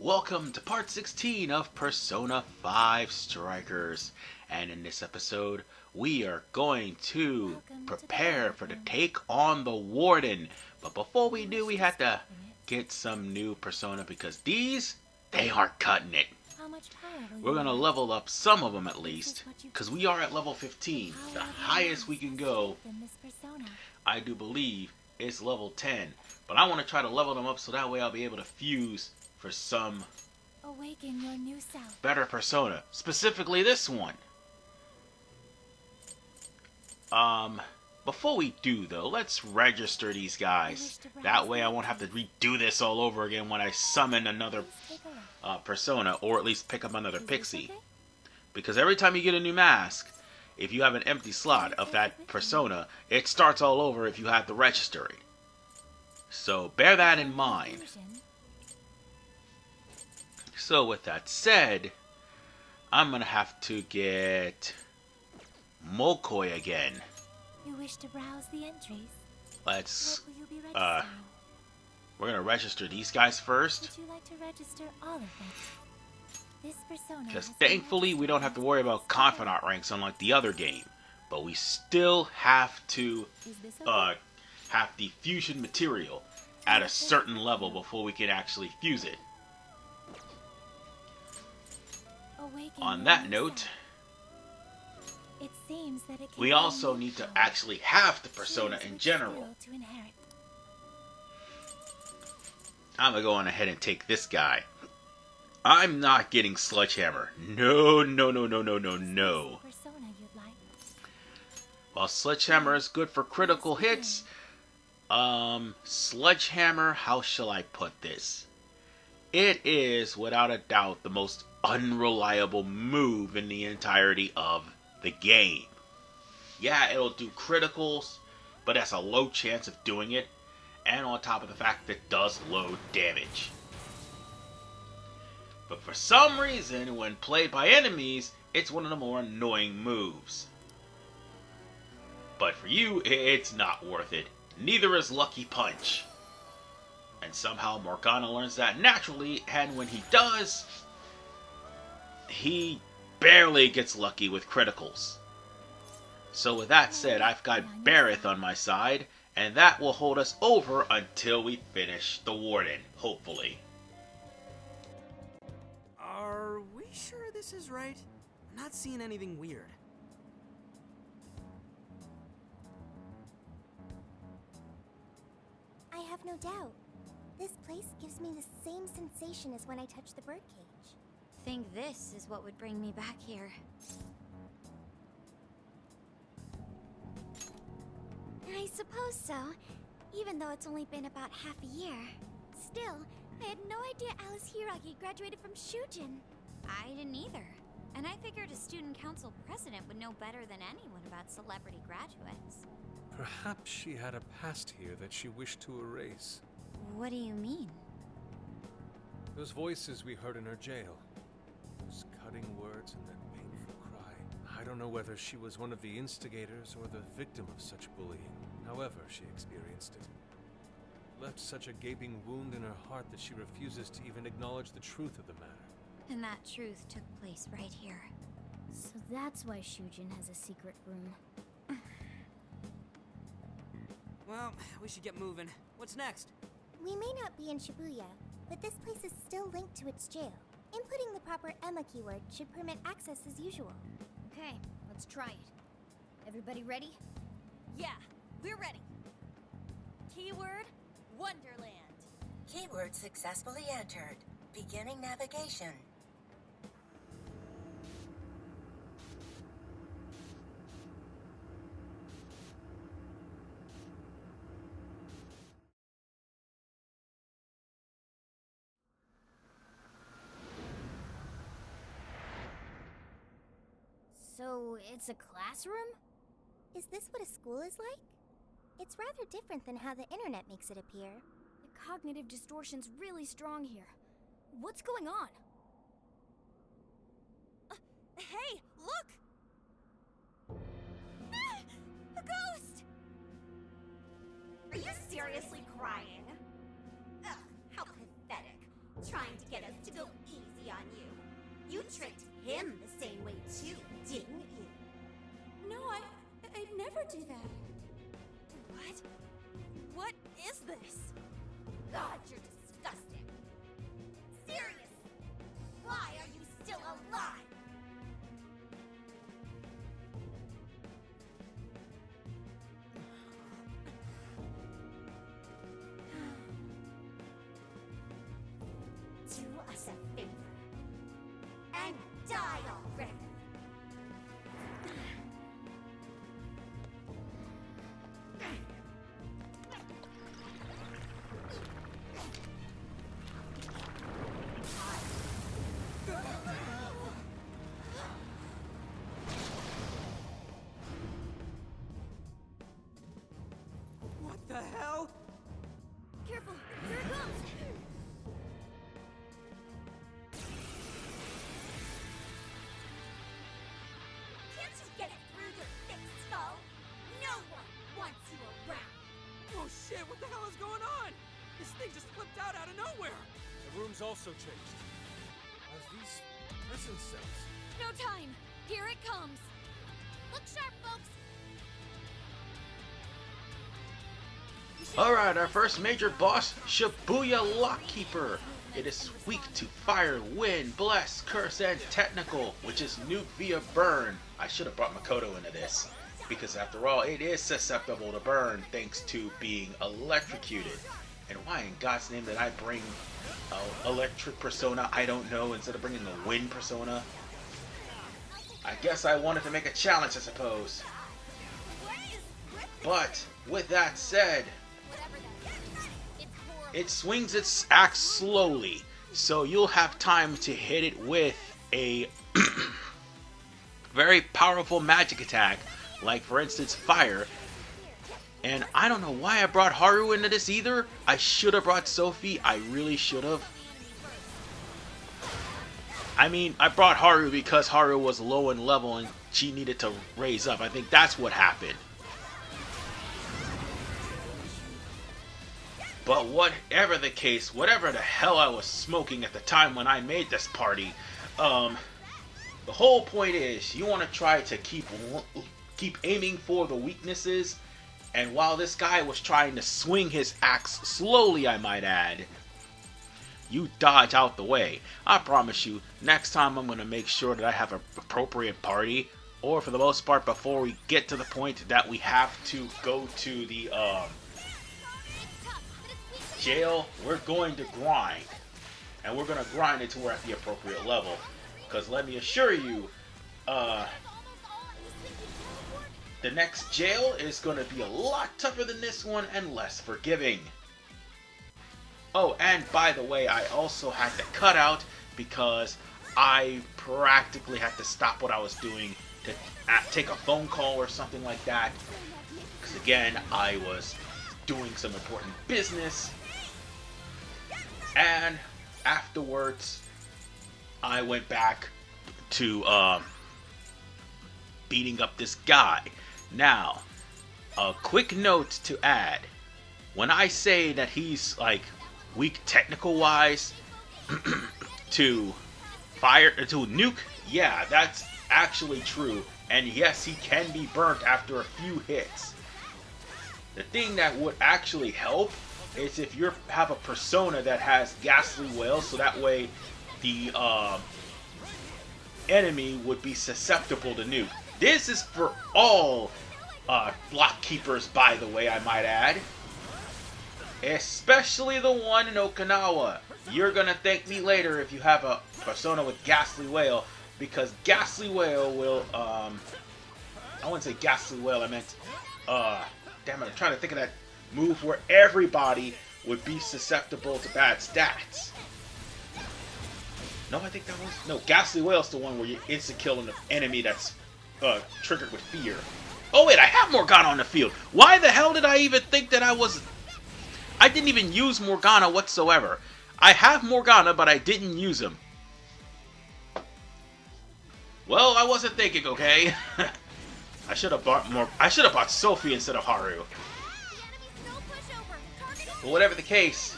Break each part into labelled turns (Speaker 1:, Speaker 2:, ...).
Speaker 1: Welcome to part 16 of Persona 5 Strikers, and in this episode we are going to prepare for the take on the Warden. But before we do, we have to get some new Persona because they aren't cutting it. We're going to level up some of them at least, because we are at level 15. The highest we can go, I do believe, is level 10. But I want to try to level them up so that way I'll be able to fuse for some
Speaker 2: Awaken your new self.
Speaker 1: better Persona. Specifically this one. Before we do though, let's register these guys. That way I won't have to redo this all over again when I summon another Persona, or at least pick up another Pixie. Because every time you get a new mask, if you have an empty slot of that Persona, it starts all over if you have to register it. So bear that in mind. So with that said, I'm gonna have to get Mokoi again.
Speaker 2: You wish to browse the entries.
Speaker 1: Let's
Speaker 2: What will you be registering?
Speaker 1: we're gonna register these guys first.
Speaker 2: Would you like to register all of them? This persona
Speaker 1: Because
Speaker 2: has been
Speaker 1: thankfully we
Speaker 2: registered
Speaker 1: don't have to
Speaker 2: as
Speaker 1: worry
Speaker 2: a
Speaker 1: about
Speaker 2: Persona.
Speaker 1: confidant ranks unlike the other game. But we still have to
Speaker 2: Is this okay?
Speaker 1: have the fusion material at a certain level before we can actually fuse it.
Speaker 2: Awaken
Speaker 1: On
Speaker 2: your
Speaker 1: that
Speaker 2: new
Speaker 1: note,
Speaker 2: self. It seems that it can
Speaker 1: we
Speaker 2: be
Speaker 1: also
Speaker 2: a
Speaker 1: need to
Speaker 2: power.
Speaker 1: actually have the Persona
Speaker 2: Choose
Speaker 1: in
Speaker 2: which
Speaker 1: general.
Speaker 2: skill to inherit.
Speaker 1: I'm gonna go on ahead and take this guy. I'm not getting Sledgehammer. No.
Speaker 2: Persona you'd like.
Speaker 1: While Sledgehammer is good for critical hits, Sledgehammer, how shall I put this? It is, without a doubt, the most unreliable move in the entirety of the game. Yeah, it'll do criticals, but that's a low chance of doing it, and on top of the fact that it does low damage. But for some reason, when played by enemies, it's one of the more annoying moves. But for you, it's not worth it. Neither is Lucky Punch. And somehow Morgana learns that naturally, and when he does, he barely gets lucky with criticals. So with that said, I've got Barrett on my side, and that will hold us over until we finish the Warden, hopefully.
Speaker 3: Are we sure this is right? I'm not seeing anything weird.
Speaker 4: I have no doubt. This place gives me the same sensation as when I touched the birdcage.
Speaker 2: Think this is what would bring me back here.
Speaker 4: I suppose so, even though it's only been about half a year. Still, I had no idea Alice Hiragi graduated from Shujin.
Speaker 2: I didn't either. And I figured a student council president would know better than anyone about celebrity graduates.
Speaker 5: Perhaps she had a past here that she wished to erase.
Speaker 2: What do you mean?
Speaker 5: Those voices we heard in her jail. Those cutting words and that painful cry. I don't know whether she was one of the instigators or the victim of such bullying. However she experienced it. Left such a gaping wound in her heart that she refuses to even acknowledge the truth of the matter.
Speaker 2: And that truth took place right here.
Speaker 4: So that's why Shujin has a secret room.
Speaker 3: Well, we should get moving. What's next?
Speaker 4: We may not be in Shibuya, but this place is still linked to its jail. Inputting the proper Emma keyword should permit access as usual.
Speaker 6: Okay, let's try it. Everybody ready? Yeah, we're ready. Keyword, Wonderland.
Speaker 7: Keyword successfully entered. Beginning navigation.
Speaker 4: So, it's a classroom? Is this what a school is like? It's rather different than how the internet makes it appear.
Speaker 6: The cognitive distortion's really strong here. What's going on? Hey, look! A ghost!
Speaker 8: Are you seriously crying? Ugh, how pathetic. Trying to get us to go tricked him the same way too, didn't you?
Speaker 6: No, I'd never do that.
Speaker 4: What? What is this?
Speaker 8: God, you're disgusting. Serious. Why are you still alive? Do us a favor and die already.
Speaker 3: What the hell?
Speaker 6: Careful, here it comes!
Speaker 8: Can't you get it through your thick skull? No one wants you around.
Speaker 3: Oh shit, what the hell is going on? This thing just flipped out of nowhere.
Speaker 5: The room's also changed. Are these prison cells?
Speaker 6: No time! Here it comes!
Speaker 4: Look sharp, folks.
Speaker 1: Alright, our first major boss, Shibuya Lockkeeper. It is weak to fire, wind, blast, curse, and technical, which is nuke via burn. I should have brought Makoto into this, because after all, it is susceptible to burn thanks to being electrocuted. And why in God's name did I bring electric persona, I don't know, instead of bringing the wind persona? I guess I wanted to make a challenge, I suppose. But, with that said, it swings its axe slowly, so you'll have time to hit it with a very powerful magic attack, like for instance fire. And I don't know why I brought Haru into this either. I should have brought Sophie, I really should have. I mean, I brought Haru because Haru was low in level and she needed to raise up. I think that's what happened. But whatever the case, whatever the hell I was smoking at the time when I made this party, the whole point is you want to try to keep aiming for the weaknesses. And while this guy was trying to swing his axe slowly, I might add, you dodge out the way. I promise you, next time I'm going to make sure that I have an appropriate party. Or for the most part, before we get to the point that we have to go to the jail, we're going to grind. And we're going to grind until we're at the appropriate level. Because let me assure you, the next jail is going to be a lot tougher than this one and less forgiving. Oh, and by the way, I also had to cut out because I practically had to stop what I was doing to take a phone call or something like that. Because again, I was doing some important business. And afterwards, I went back to beating up this guy. Now, a quick note to add. When I say that he's like weak technical wise to fire, to nuke, yeah, that's actually true. And yes, he can be burnt after a few hits. The thing that would actually help is if you have a persona that has ghastly wail, so that way the enemy would be susceptible to nuke. This is for all block keepers, by the way, I might add. Especially the one in Okinawa. You're gonna thank me later if you have a persona with ghastly wail, because ghastly wail will, I wouldn't say ghastly wail, I meant, damn it, I'm trying to think of that move where everybody would be susceptible to bad stats. No, I think that was, no, ghastly wail is the one where you insta-kill an enemy that's triggered with fear. Oh wait, I have Morgana on the field. Why the hell did I even think that I didn't even use Morgana whatsoever. I have Morgana, but I didn't use him. Well, I wasn't thinking, okay? I should have bought Sophie instead of Haru. But whatever the case,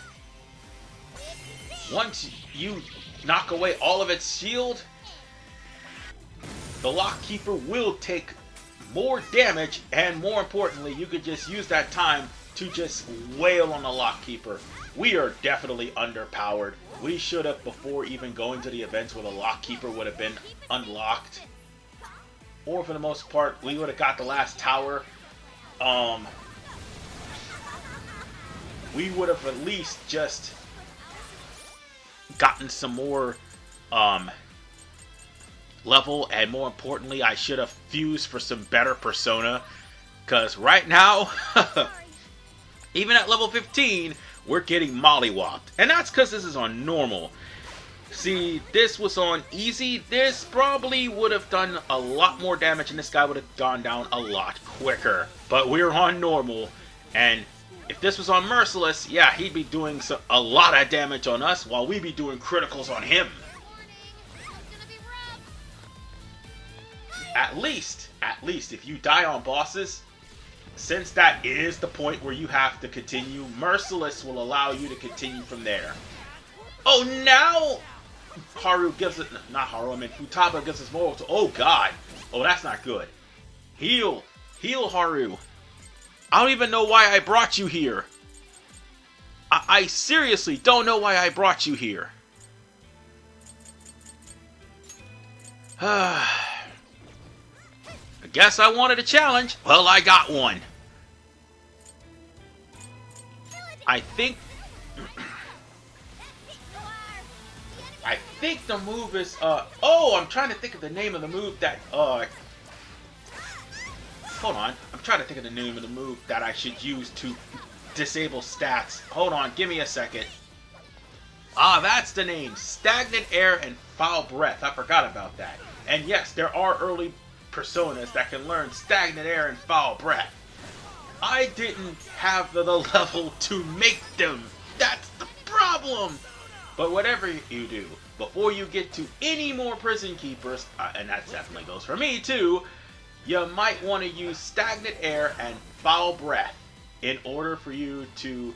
Speaker 1: once you knock away all of its shield, the Lock Keeper will take more damage, and more importantly, you could just use that time to just wail on the Lock Keeper. We are definitely underpowered. We should have, before even going to the events where the Lock Keeper would have been unlocked, or for the most part, we would have got the last tower. We would have at least just gotten some more level, and more importantly, I should have fused for some better persona, because right now, even at level 15, we're getting mollywopped, and that's because this is on normal. See, this was on easy, this probably would have done a lot more damage, and this guy would have gone down a lot quicker, but we're on normal, and if this was on merciless, yeah, he'd be doing a lot of damage on us, while we'd be doing criticals on him. At least, if you die on bosses, since that is the point where you have to continue, Merciless will allow you to continue from there. Oh, now Haru gives it, not Haru, I mean Futaba gives us more. Oh god, oh that's not good. Heal Haru. I don't even know why I brought you here. I seriously don't know why I brought you here. I guess I wanted a challenge. Well, I got one. I think the move is oh, I'm trying to think of the name of the move that hold on. I'm trying to think of the name of the move that I should use to disable stats. Hold on, give me a second. Ah, that's the name. Stagnant Air and Foul Breath. I forgot about that. And yes, there are early personas that can learn Stagnant Air and Foul Breath. I didn't have the level to make them. That's the problem. But whatever you do, before you get to any more Prison Keepers, and that definitely goes for me too, you might want to use Stagnant Air and Foul Breath in order for you to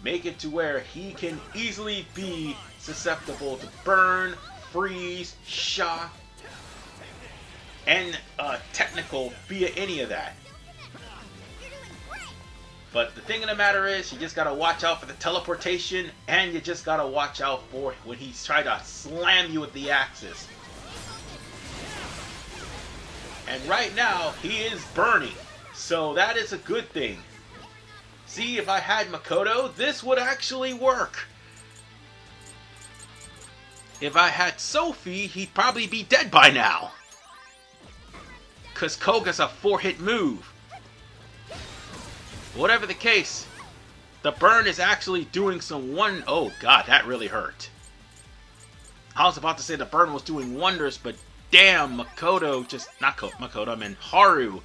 Speaker 1: make it to where he can easily be susceptible to burn, freeze, shock, and technical via any of that. But the thing of the matter is, you just gotta watch out for the teleportation, and you just gotta watch out for when he's trying to slam you with the axes. And right now, he is burning, so that is a good thing. See, if I had Makoto, this would actually work. If I had Sophie, he'd probably be dead by now. Cause Koga's a 4-hit move. Whatever the case, the burn is actually doing some oh god, that really hurt. I was about to say the burn was doing wonders, but damn, Makoto just, not Makoto, I mean Haru.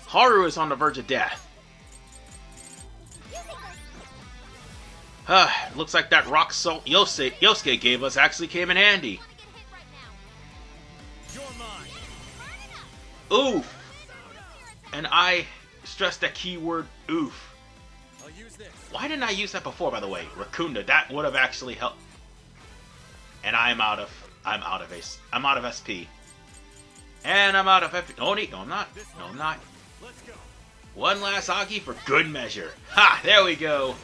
Speaker 1: Haru is on the verge of death. Looks like that rock salt Yosuke gave us actually came in handy. Oof. And I stress that keyword oof. Why didn't I use that before, by the way? Rakunda, that would have actually helped. And I'm out of SP. And I'm out of FP. No, I'm not. No, I'm not. One last Aki for good measure. Ha! There we go.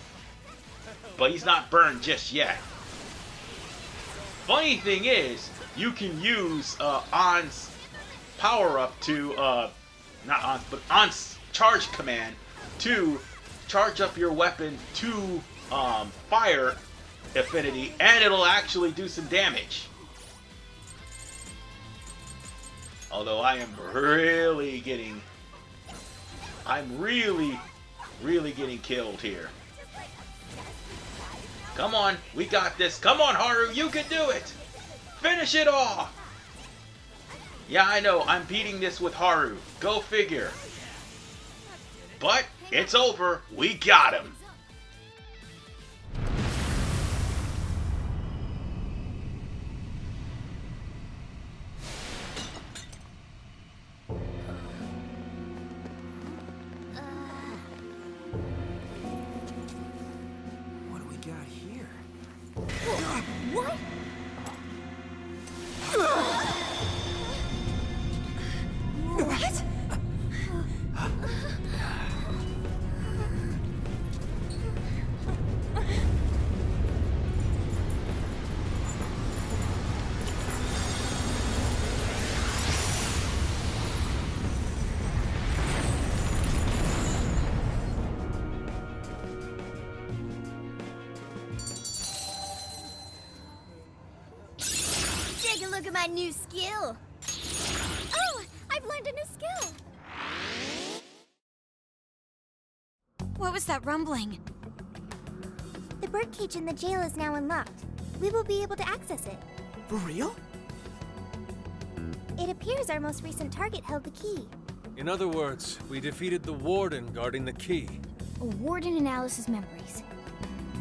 Speaker 1: But he's not burned just yet. Funny thing is, you can use An's power-up to, not An's, but An's charge command to charge up your weapon to fire affinity, and it'll actually do some damage. Although I am really getting killed here. Come on, we got this. Come on, Haru, you can do it. Finish it off. Yeah, I know, I'm beating this with Haru. Go figure. But it's over. We got him.
Speaker 3: What do we got here?
Speaker 6: What?
Speaker 4: look at my new skill. Oh, I've learned a new skill.
Speaker 2: What was that rumbling?
Speaker 4: The birdcage in the jail is now unlocked. We will be able to access it.
Speaker 3: For real?
Speaker 4: It appears our most recent target held the key.
Speaker 5: In other words, we defeated the warden guarding the key.
Speaker 6: A warden in Alice's memories.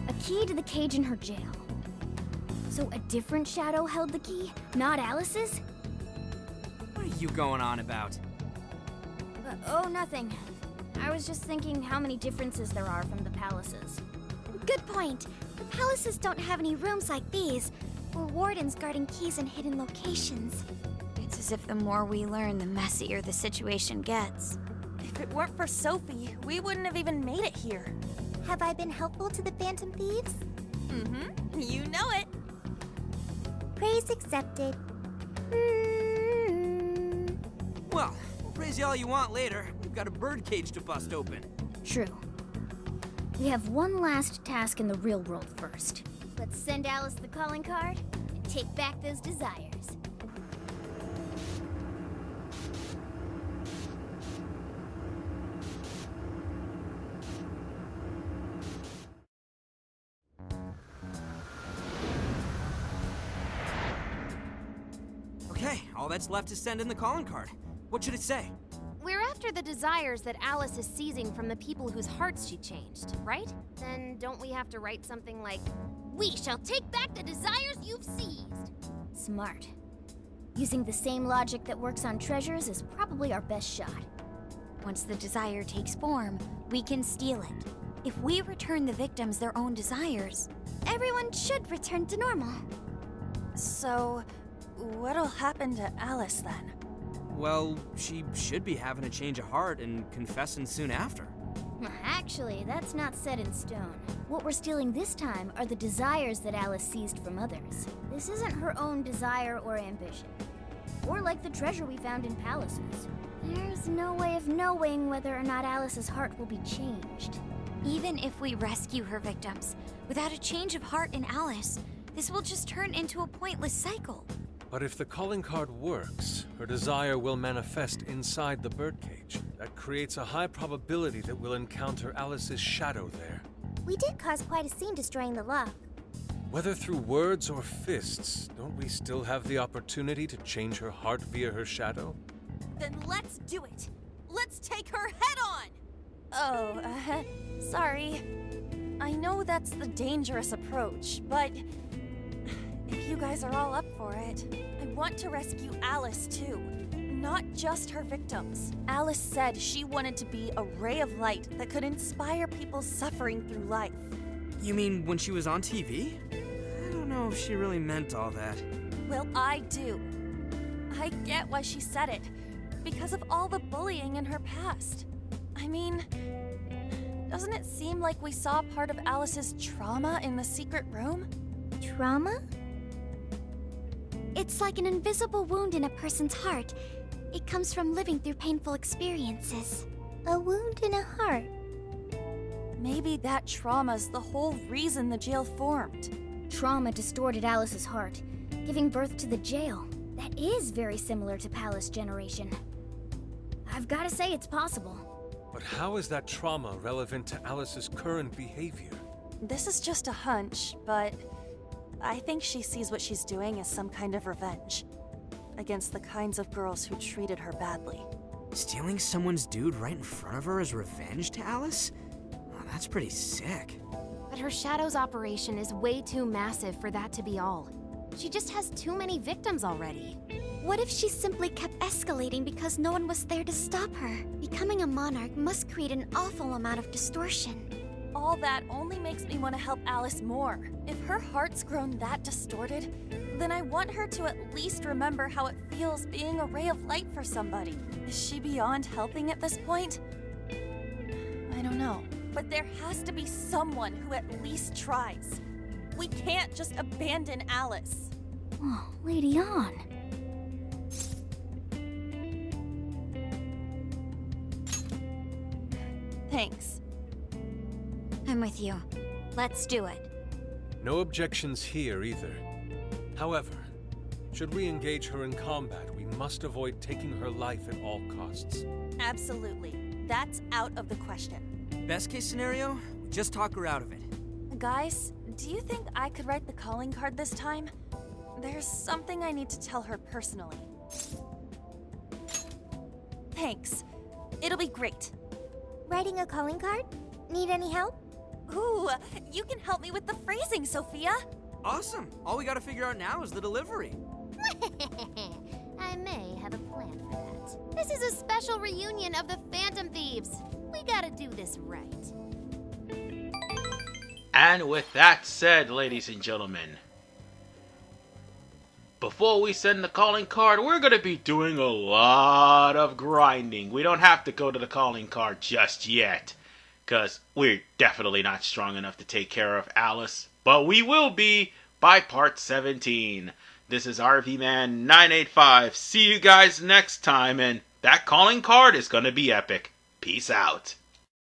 Speaker 6: A key to the cage in her jail. So a different shadow held the key, not Alice's?
Speaker 3: What are you going on about?
Speaker 6: Oh, nothing. I was just thinking how many differences there are from the palaces.
Speaker 4: Good point. The palaces don't have any rooms like these, or wardens guarding keys in hidden locations.
Speaker 2: It's as if the more we learn, the messier the situation gets.
Speaker 9: If it weren't for Sophie, we wouldn't have even made it here.
Speaker 4: Have I been helpful to the Phantom Thieves?
Speaker 9: Mm-hmm. You know it.
Speaker 4: Praise accepted.
Speaker 3: Well, we'll praise you all you want later. We've got a birdcage to bust open.
Speaker 6: True. We have one last task in the real world first.
Speaker 4: Let's send Alice the calling card and take back those desires.
Speaker 3: Okay, all that's left is send in the calling card. What should it say?
Speaker 10: We're after the desires that Alice is seizing from the people whose hearts she changed, right? Then don't we have to write something like,
Speaker 8: We shall take back the desires you've seized.
Speaker 6: Smart. Using the same logic that works on treasures is probably our best shot.
Speaker 2: Once the desire takes form, we can steal it. If we return the victims their own desires,
Speaker 4: Everyone should return to normal.
Speaker 9: So, what'll happen to Alice then?
Speaker 3: Well, she should be having a change of heart and confessing soon after.
Speaker 6: Actually, that's not set in stone. What we're stealing this time are the desires that Alice seized from others. This isn't her own desire or ambition. Or like the treasure we found in palaces. There's no way of knowing whether or not Alice's heart will be changed.
Speaker 2: even if we rescue her victims, without a change of heart in Alice, this will just turn into a pointless cycle.
Speaker 5: But if the calling card works, her desire will manifest inside the birdcage. That creates a high probability that we'll encounter Alice's shadow there.
Speaker 4: We did cause quite a scene destroying the lock.
Speaker 5: Whether through words or fists, don't we still have the opportunity to change her heart via her shadow?
Speaker 9: Then let's do it! Let's take her head on! Oh, sorry. I know that's the dangerous approach, but if you guys are all up for it, I want to rescue Alice too. Not just her victims. Alice said she wanted to be a ray of light that could inspire people suffering through life.
Speaker 3: You mean when she was on TV? I don't know if she really meant all that.
Speaker 9: Well, I do. I get why she said it. Because of all the bullying in her past. I mean, doesn't it seem like we saw part of Alice's trauma in the secret room?
Speaker 4: Trauma? It's like an invisible wound in a person's heart. It comes from living through painful experiences. A wound in a heart.
Speaker 9: Maybe that trauma's the whole reason the jail formed.
Speaker 6: Trauma distorted Alice's heart, giving birth to the jail. That is very similar to Palace Generation. I've got to say it's possible.
Speaker 5: But how is that trauma relevant to Alice's current behavior?
Speaker 9: This is just a hunch, but I think she sees what she's doing as some kind of revenge against the kinds of girls who treated her badly.
Speaker 3: Stealing someone's dude right in front of her as revenge to Alice? Oh, that's pretty sick.
Speaker 10: but her Shadow's operation is way too massive for that to be all. She just has too many victims already.
Speaker 4: What if she simply kept escalating because no one was there to stop her? Becoming a monarch must create an awful amount of distortion.
Speaker 9: All that only makes me want to help Alice more. If her heart's grown that distorted, then I want her to at least remember how it feels being a ray of light for somebody. Is she beyond helping at this point? I don't know. But there has to be someone who at least tries. We can't just abandon Alice.
Speaker 6: Oh, Lady On.
Speaker 9: Thanks.
Speaker 2: I'm with you. Let's do it.
Speaker 5: No objections here either. However, Should we engage her in combat, we must avoid taking her life at all costs.
Speaker 9: Absolutely. That's out of the question.
Speaker 3: Best case scenario, we just talk her out of it.
Speaker 9: Guys, do you think I could write the calling card this time? There's something I need to tell her personally. Thanks. It'll be great.
Speaker 4: Writing a calling card? Need any help?
Speaker 9: Ooh, you can help me with the phrasing, Sophia.
Speaker 3: Awesome. All we gotta figure out now is the delivery.
Speaker 10: I may have a plan for that. This is a special reunion of the Phantom Thieves. We gotta do this right.
Speaker 1: And with that said, ladies and gentlemen, before we send the calling card, we're going to be doing a lot of grinding. We don't have to go to the calling card just yet, because we're definitely not strong enough to take care of Alice. But we will be by part 17. This is RVMan985. See you guys next time, and that calling card is going to be epic. Peace out.